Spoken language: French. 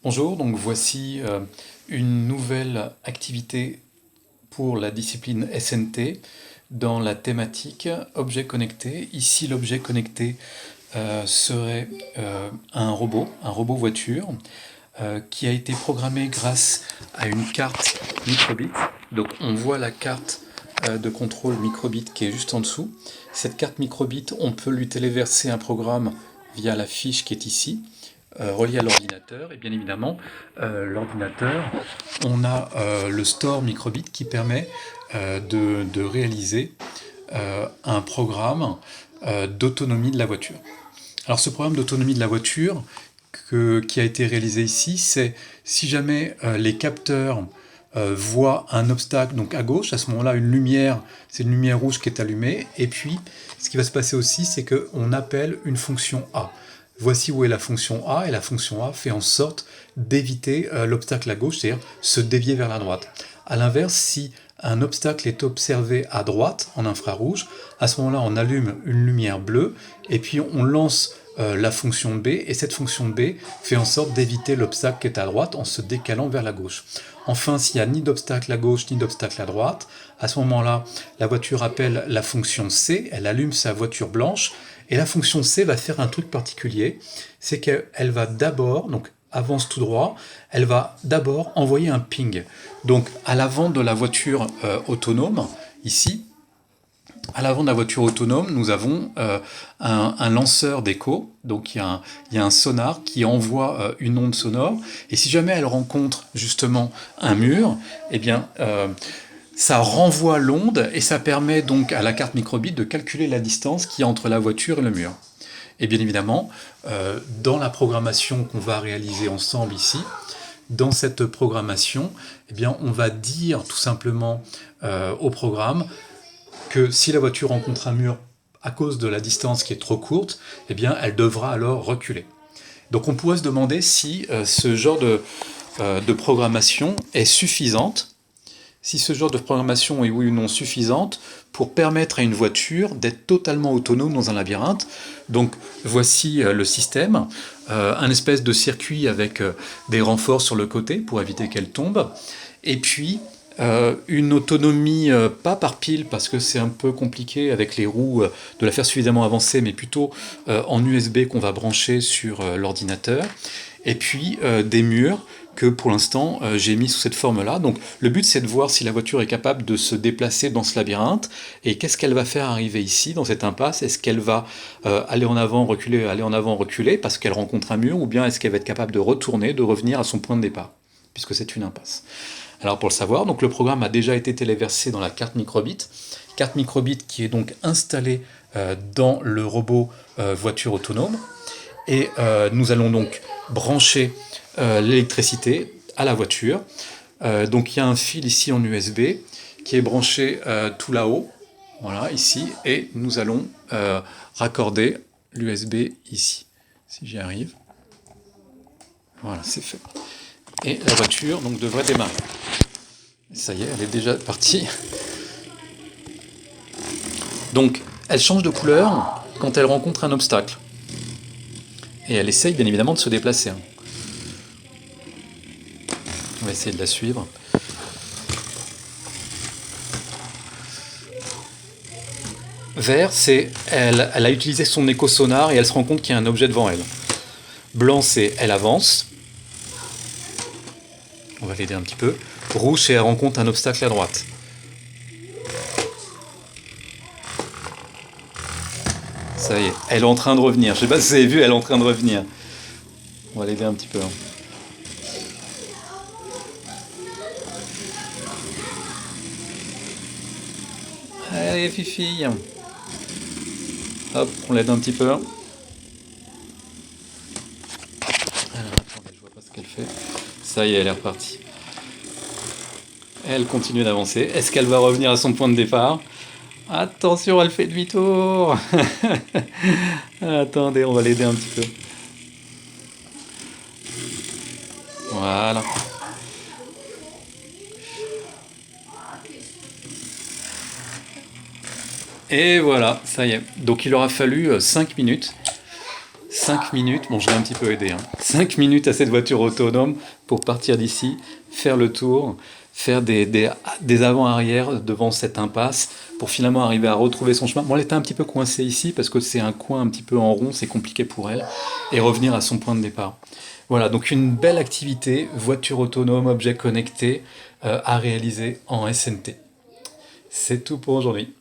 Bonjour, donc voici une nouvelle activité pour la discipline SNT dans la thématique objet connecté. Ici, l'objet connecté serait un robot voiture, qui a été programmé grâce à une carte microbit. Donc on voit la carte de contrôle microbit qui est juste en dessous. Cette carte microbit, on peut lui téléverser un programme via la fiche qui est ici, reliée à l'ordinateur. Et bien évidemment, l'ordinateur, on a le store microbit qui permet de réaliser un programme d'autonomie de la voiture. Alors ce programme d'autonomie de la voiture qui a été réalisé ici, c'est si jamais les capteurs voient un obstacle, donc à gauche, à ce moment-là, une lumière, c'est une lumière rouge qui est allumée, et puis ce qui va se passer aussi, c'est qu'on appelle une fonction A. Voici où est la fonction A, et la fonction A fait en sorte d'éviter l'obstacle à gauche, c'est-à-dire se dévier vers la droite. A l'inverse, si un obstacle est observé à droite, en infrarouge, à ce moment-là, on allume une lumière bleue, et puis on lance la fonction B, et cette fonction B fait en sorte d'éviter l'obstacle qui est à droite en se décalant vers la gauche. Enfin, s'il n'y a ni d'obstacle à gauche ni d'obstacle à droite, à ce moment-là, la voiture appelle la fonction C, elle allume sa voiture blanche, et la fonction C va faire un truc particulier, c'est qu'elle va d'abord, donc avance tout droit, elle va d'abord envoyer un ping. Donc à l'avant de la voiture autonome, ici, à l'avant de la voiture autonome, nous avons un lanceur d'écho, donc il y a un sonar qui envoie une onde sonore, et si jamais elle rencontre justement un mur, eh bien ça renvoie l'onde, et ça permet donc à la carte microbit de calculer la distance qu'il y a entre la voiture et le mur. Et bien évidemment, dans la programmation qu'on va réaliser ensemble ici, dans cette programmation, eh bien, on va dire tout simplement au programme que si la voiture rencontre un mur à cause de la distance qui est trop courte, eh bien, elle devra alors reculer. Donc on pourrait se demander si ce genre de programmation est suffisante, si ce genre de programmation est oui ou non suffisante pour permettre à une voiture d'être totalement autonome dans un labyrinthe. Donc voici le système, un espèce de circuit avec des renforts sur le côté pour éviter qu'elle tombe, et puis une autonomie pas par pile parce que c'est un peu compliqué avec les roues de la faire suffisamment avancer, mais plutôt en USB qu'on va brancher sur l'ordinateur, et puis des murs que pour l'instant j'ai mis sous cette forme-là. Donc le but c'est de voir si la voiture est capable de se déplacer dans ce labyrinthe, et qu'est-ce qu'elle va faire arriver ici dans cette impasse. Est-ce qu'elle va aller en avant, reculer parce qu'elle rencontre un mur, ou bien est-ce qu'elle va être capable de retourner, de revenir à son point de départ, puisque c'est une impasse. Alors pour le savoir, donc le programme a déjà été téléversé dans la carte microbit qui est donc installée dans le robot voiture autonome, et nous allons donc brancher l'électricité à la voiture. Donc il y a un fil ici en USB qui est branché tout là-haut, voilà, ici, et nous allons raccorder l'USB ici, si j'y arrive. Voilà, c'est fait. Et la voiture donc devrait démarrer. Ça y est, elle est déjà partie. Donc, elle change de couleur quand elle rencontre un obstacle. Et elle essaye bien évidemment de se déplacer. On va essayer de la suivre. Vert, c'est elle a utilisé son éco-sonar et elle se rend compte qu'il y a un objet devant elle. Blanc, c'est elle avance. On va l'aider un petit peu. Rouge, c'est elle rencontre un obstacle à droite. Ça y est, elle est en train de revenir. Je sais pas si vous avez vu, elle est en train de revenir. On va l'aider un petit peu. Allez, Fifi. Hop, on l'aide un petit peu. Alors, attendez, je vois pas ce qu'elle fait. Ça y est, elle est repartie. Elle continue d'avancer. Est-ce qu'elle va revenir à son point de départ? Attention, elle fait demi-tour. Attendez, on va l'aider un petit peu. Voilà. Et voilà, ça y est. Donc il aura fallu 5 minutes. 5 minutes, bon je l'ai un petit peu aidé, 5 minutes à cette voiture autonome pour partir d'ici, faire le tour, faire des avant-arrière devant cette impasse pour finalement arriver à retrouver son chemin. Bon, elle était un petit peu coincée ici parce que c'est un coin un petit peu en rond, c'est compliqué pour elle, et revenir à son point de départ. Voilà, donc une belle activité, voiture autonome, objet connecté, à réaliser en SNT. C'est tout pour aujourd'hui.